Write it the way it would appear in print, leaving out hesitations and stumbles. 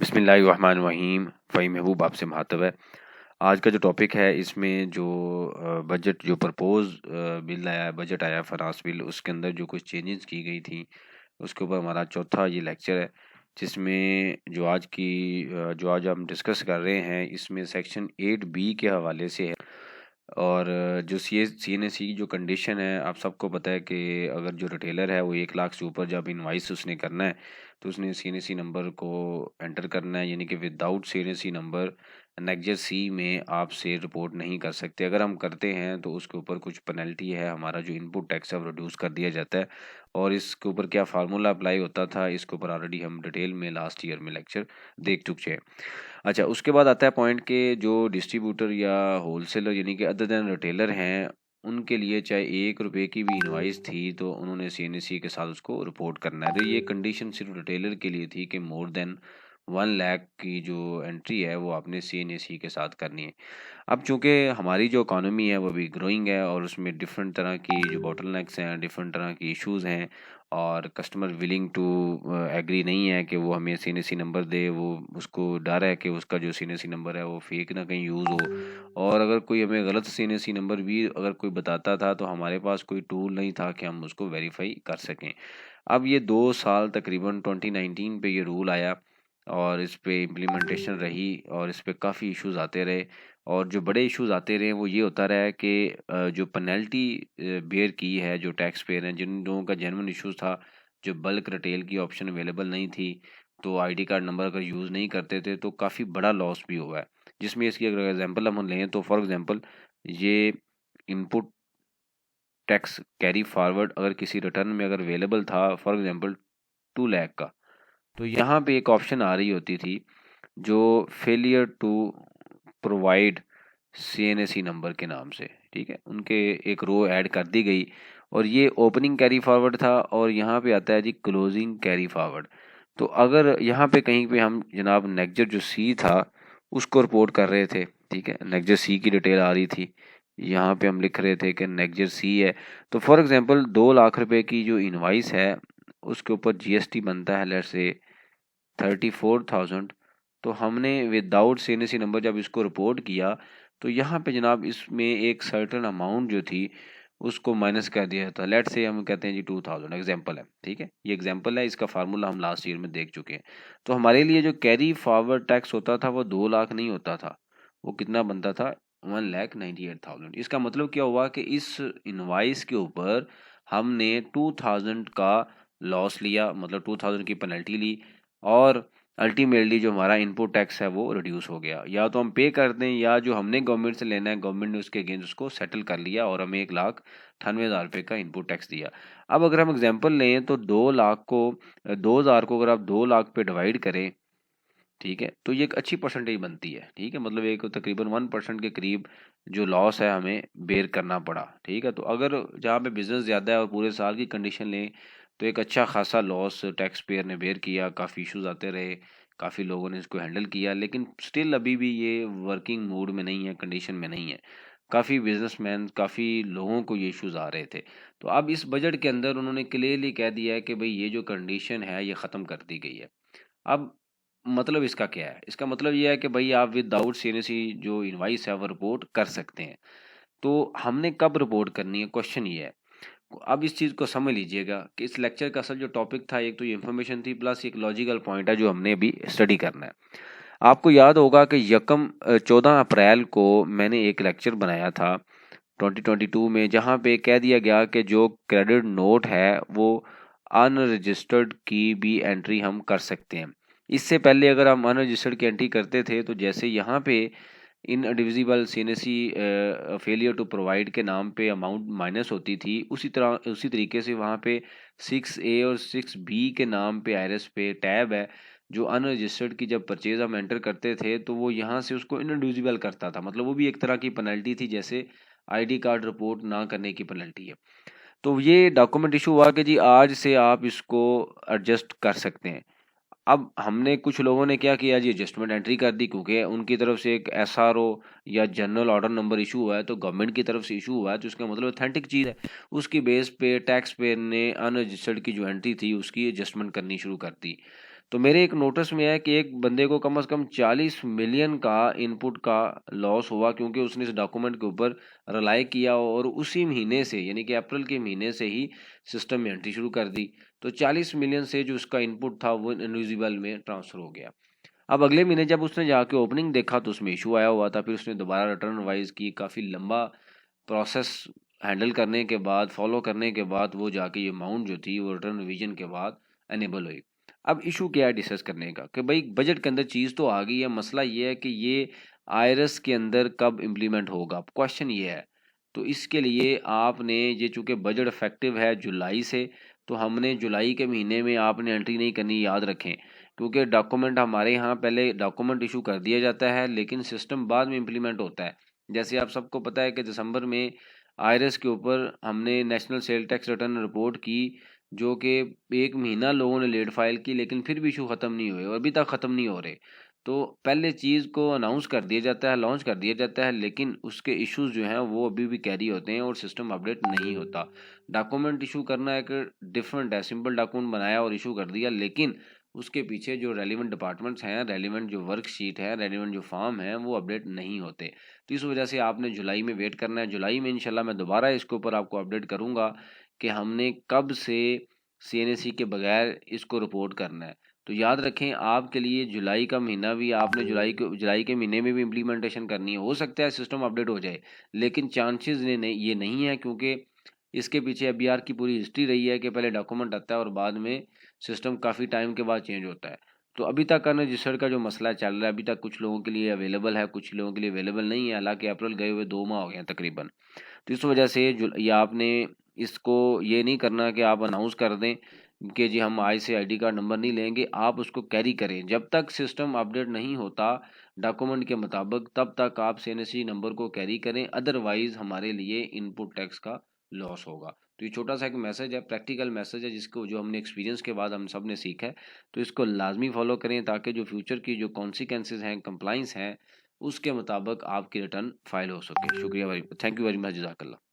बिस्मिल्लाहिर्रहमानिर्रहीम। फ़हीम महबूब आपसे मुखातब है। आज का जो टॉपिक है इसमें जो बजट जो बिल आया है, बजट आया है फाइनेंस बिल, उसके अंदर जो कुछ चेंजेस की गई थी उसके ऊपर हमारा चौथा ये लेक्चर है, जिसमें जो आज हम डिस्कस कर रहे हैं इसमें सेक्शन 8B के हवाले से है। और जो CNSE की जो कंडीशन है, आप सबको पता है कि अगर जो रिटेलर है वो 1 लाख से ऊपर जब इनवाइस उसने करना है तो उसने CNSE नंबर को एंटर करना है, यानी कि विदाउट CNSE नंबर नेक्स्ट सी में आप सेल रिपोर्ट नहीं कर सकते। अगर हम करते हैं तो उसके ऊपर कुछ पेनल्टी है, हमारा जो इनपुट टैक्स है वो रिड्यूस कर दिया जाता है। और इसके ऊपर क्या फार्मूला अप्लाई होता था, इसके ऊपर ऑलरेडी हम डिटेल में लास्ट ईयर में लेक्चर देख चुके हैं। अच्छा, उसके बाद आता है पॉइंट के जो डिस्ट्रीब्यूटर या होलसेलर यानी कि अदर देन रिटेलर हैं, उनके लिए चाहे 1 रुपए की भी इनवाइस थी तो उन्होंने CNSE के साथ उसको रिपोर्ट करना है। तो ये कंडीशन सिर्फ रिटेलर के लिए थी कि मोर देन 1 लाख की जो एंट्री है वो आपने CNSE के साथ करनी है। अब चूंकि हमारी जो इकॉनमी है वो भी ग्रोइंग है और उसमें डिफरेंट तरह की जो बॉटलनेक्स हैं, डिफरेंट तरह की इश्यूज हैं, और कस्टमर विलिंग टू एग्री नहीं है कि वो हमें CNSE नंबर दे। वो उसको डर है कि उसका जो CNSE नंबर है वो फेक ना कहीं यूज़ हो, और अगर कोई हमें गलत CNSE नंबर भी अगर कोई बताता था तो हमारे पास कोई टूल नहीं था कि हम उसको वेरीफाई कर सकें। अब ये 2 साल तकरीबन 2019 पे ये रूल आया और इस पे इम्प्लीमेंटेशन रही और इस पे काफ़ी इश्यूज आते रहे। और जो बड़े इश्यूज आते रहे वो ये होता रहा है कि जो पेनल्टी बेयर की है जो टैक्स पेयर हैं, जिन लोगों का जेन्युइन इश्यूज था, जो बल्क रिटेल की ऑप्शन अवेलेबल नहीं थी, तो आईडी कार्ड नंबर अगर यूज़ नहीं करते थे तो काफ़ी बड़ा लॉस भी हुआ है। जिसमें इसकी अगर एग्जांपल हम लें तो फॉर एग्जांपल ये इनपुट टैक्स कैरी फॉरवर्ड अगर किसी रिटर्न में अगर अवेलेबल था फॉर एग्जांपल 2 लाख का, तो यहाँ पे एक ऑप्शन आ रही होती थी जो failure to provide CNSE number के नाम से, ठीक है, उनके एक रो ऐड कर दी गई। और ये ओपनिंग कैरी फॉरवर्ड था और यहाँ पे आता है जी क्लोजिंग कैरी फॉरवर्ड। तो अगर यहाँ पे कहीं पे हम जनाब नेक्जर जो सी था उसको रिपोर्ट कर रहे थे, ठीक है, नेक्जर सी की डिटेल आ रही थी, यहाँ पे हम लिख रहे थे कि नेक्जर सी है। तो फॉर एग्जांपल 2 लाख रुपए की जो इनवाइस है उसके ऊपर GST बनता है लेट्स से 34,000। तो हमने विदाउट CNSE नंबर जब इसको रिपोर्ट किया तो यहाँ पे जनाब इसमें एक सर्टेन अमाउंट जो थी उसको माइनस कर दिया था। लेट से हम कहते हैं जी 2,000, एग्जांपल है, ठीक है, ये एग्जांपल है, इसका फार्मूला हम लास्ट ईयर में देख चुके हैं। तो हमारे लिए जो कैरी फॉरवर्ड टैक्स होता था वो 2 लाख नहीं होता था, वो कितना बनता था 1,98,000। इसका मतलब क्या हुआ कि इस इनवाइस के ऊपर हमने 2,000 का लॉस लिया, मतलब 2,000 की पेनल्टी ली, और अल्टीमेटली जो हमारा इनपुट टैक्स है वो रिड्यूस हो गया। या तो हम पे कर दें या जो हमने गवर्नमेंट से लेना है गवर्नमेंट ने उसके अगेंस्ट उसको सेटल कर लिया और हमें 1,98,000 रुपये का इनपुट टैक्स दिया। अब अगर हम एग्जांपल लें तो 2,000 को अगर आप 2 लाख पे डिवाइड करें, ठीक है, तो ये एक अच्छी परसेंटेज बनती है, ठीक है, मतलब एक तकरीबन 1% के करीब जो लॉस है हमें बेयर करना पड़ा, ठीक है। तो अगर जहाँ पे बिजनेस ज़्यादा है और पूरे साल की कंडीशन लें तो एक अच्छा खासा लॉस टैक्स पेयर ने बेयर किया, काफ़ी इश्यूज आते रहे, काफ़ी लोगों ने इसको हैंडल किया, लेकिन स्टिल अभी भी ये वर्किंग मूड में नहीं है, कंडीशन में नहीं है। काफ़ी बिजनेसमैन, काफ़ी लोगों को ये इश्यूज आ रहे थे। तो अब इस बजट के अंदर उन्होंने क्लियरली कह दिया है कि भाई ये जो कंडीशन है ये ख़त्म कर दी गई है। अब मतलब इसका क्या है? इसका मतलब ये है कि भई आप विदाउट CNSE जो इनवॉइस है वो रिपोर्ट कर सकते हैं। तो हमने कब रिपोर्ट करनी है, क्वेश्चन ये है। अब इस चीज़ को समझ लीजिएगा कि इस लेक्चर का असल जो टॉपिक था, एक तो ये इन्फॉर्मेशन थी प्लस एक लॉजिकल पॉइंट है जो हमने अभी स्टडी करना है। आपको याद होगा कि 14 अप्रैल को मैंने एक लेक्चर बनाया था 2022 में, जहाँ पे कह दिया गया कि जो क्रेडिट नोट है वो अनरजिस्टर्ड की भी एंट्री हम कर सकते हैं। इससे पहले अगर हम अनरजिस्टर्ड की एंट्री करते थे तो जैसे यहाँ पे indivisible CNSE failure to provide के नाम पे अमाउंट माइनस होती थी, उसी तरीके से वहाँ पे 6A और 6B के नाम पे IRS पे टैब है जो अनरजिस्टर्ड की जब परचेज हम एंटर करते थे तो वो यहाँ से उसको इनडिविजिबल करता था, मतलब वो भी एक तरह की पेनल्टी थी जैसे आईडी कार्ड रिपोर्ट ना करने की पेनल्टी है। तो ये डॉक्यूमेंट इशू हुआ कि जी आज से आप इसको एडजस्ट कर सकते हैं। अब हमने कुछ लोगों ने क्या किया जी, एडजस्टमेंट एंट्री कर दी, क्योंकि उनकी तरफ से एक SRO या जनरल ऑर्डर नंबर इशू हुआ है, तो गवर्नमेंट की तरफ से इशू हुआ है तो उसका मतलब ऑथेंटिक चीज़ है। उसकी बेस पे टैक्स पेयर ने अनरजिस्टर्ड की जो एंट्री थी उसकी एडजस्टमेंट करनी शुरू कर दी। तो मेरे एक नोटिस में है कि एक बंदे को कम से कम 40 मिलियन का इनपुट का लॉस हुआ, क्योंकि उसने इस डॉक्यूमेंट के ऊपर रिलाई किया और उसी महीने से यानी कि अप्रैल के महीने से ही सिस्टम में एंट्री शुरू कर दी। तो 40 मिलियन से जो उसका इनपुट था वो इनविजिबल में ट्रांसफर हो गया। अब अगले महीने जब उसने जाके ओपनिंग देखा तो उसमें इशू आया हुआ था। फिर उसने दोबारा रिटर्न रिवाइज की, काफ़ी लंबा प्रोसेस हैंडल करने के बाद, फॉलो करने के बाद वो जाके ये अमाउंट जो थी वो रिटर्न रिवीजन के बाद एनेबल हुई। अब इशू क्या है डिस्कस करने का कि भाई बजट के अंदर चीज़ तो आ गई है, मसला ये है कि ये आईआरएस के अंदर कब इम्प्लीमेंट होगा, क्वेश्चन ये है। तो इसके लिए आपने ये चूंकि बजट इफेक्टिव है जुलाई से, तो हमने जुलाई के महीने में आपने एंट्री नहीं करनी, याद रखें। क्योंकि डॉक्यूमेंट हमारे यहाँ पहले डॉक्यूमेंट इशू कर दिया जाता है लेकिन सिस्टम बाद में इम्प्लीमेंट होता है। जैसे आप सबको पता है कि दिसंबर में आईआरएस के ऊपर हमने national sale tax return report की, जो कि 1 महीना लोगों ने लेट फाइल की लेकिन फिर भी इशू ख़त्म नहीं हुए और अभी तक ख़त्म नहीं हो रहे। तो पहले चीज़ को अनाउंस कर दिया जाता है, लॉन्च कर दिया जाता है, लेकिन उसके इश्यूज़ जो हैं वो अभी भी कैरी होते हैं और सिस्टम अपडेट नहीं होता। डॉक्यूमेंट इशू करना एक डिफरेंट है, सिंपल डॉक्यूमेंट बनाया और इशू कर दिया, लेकिन उसके पीछे जो रेलिवेंट डिपार्टमेंट्स हैं, रेलिवेंट जो वर्कशीट है, रेलिवेंट जो फॉर्म है वो अपडेट नहीं होते। तो इस वजह से आपने जुलाई में वेट करना है। जुलाई में इंशाल्लाह मैं दोबारा इसके ऊपर आपको अपडेट करूंगा कि हमने कब से सीएनएसी के बगैर इसको रिपोर्ट करना है। तो याद रखें आपके लिए जुलाई का महीना भी, आपने जुलाई के महीने में भी इम्प्लीमेंटेशन करनी है। हो सकता है सिस्टम अपडेट हो जाए, लेकिन चांसेस ये नहीं है, क्योंकि इसके पीछे एबीआर की पूरी हिस्ट्री रही है कि पहले डॉक्यूमेंट आता है और बाद में सिस्टम काफ़ी टाइम के बाद चेंज होता है। तो अभी तक अनरजिस्टर्ड का जो मसला चल रहा है, अभी तक कुछ लोगों के लिए अवेलेबल है, कुछ लोगों के लिए अवेलेबल नहीं है। हालांकि अप्रैल गए हुए 2 माह हो गए हैं तकरीबन। तो इस वजह से जो ये आपने इसको ये नहीं करना कि आप अनाउंस कर दें कि जी हम आज से आईडी कार्ड नंबर नहीं लेंगे। आप उसको कैरी करें जब तक सिस्टम अपडेट नहीं होता डॉक्यूमेंट के मुताबिक, तब तक आप सीएनएससी नंबर को कैरी करें, अदरवाइज हमारे लिए इनपुट टैक्स का लॉस होगा। तो ये छोटा सा एक मैसेज है, प्रैक्टिकल मैसेज है, जिसको जो हमने एक्सपीरियंस के बाद हम सब ने सीखा है। तो इसको लाजमी फॉलो करें ताकि जो फ्यूचर की जो कॉन्सिक्वेंसेज हैं, कंप्लाइंस हैं, उसके मुताबिक आपकी रिटर्न फाइल हो सके। शुक्रिया, very thank you very much, जज़ाकल्लाह।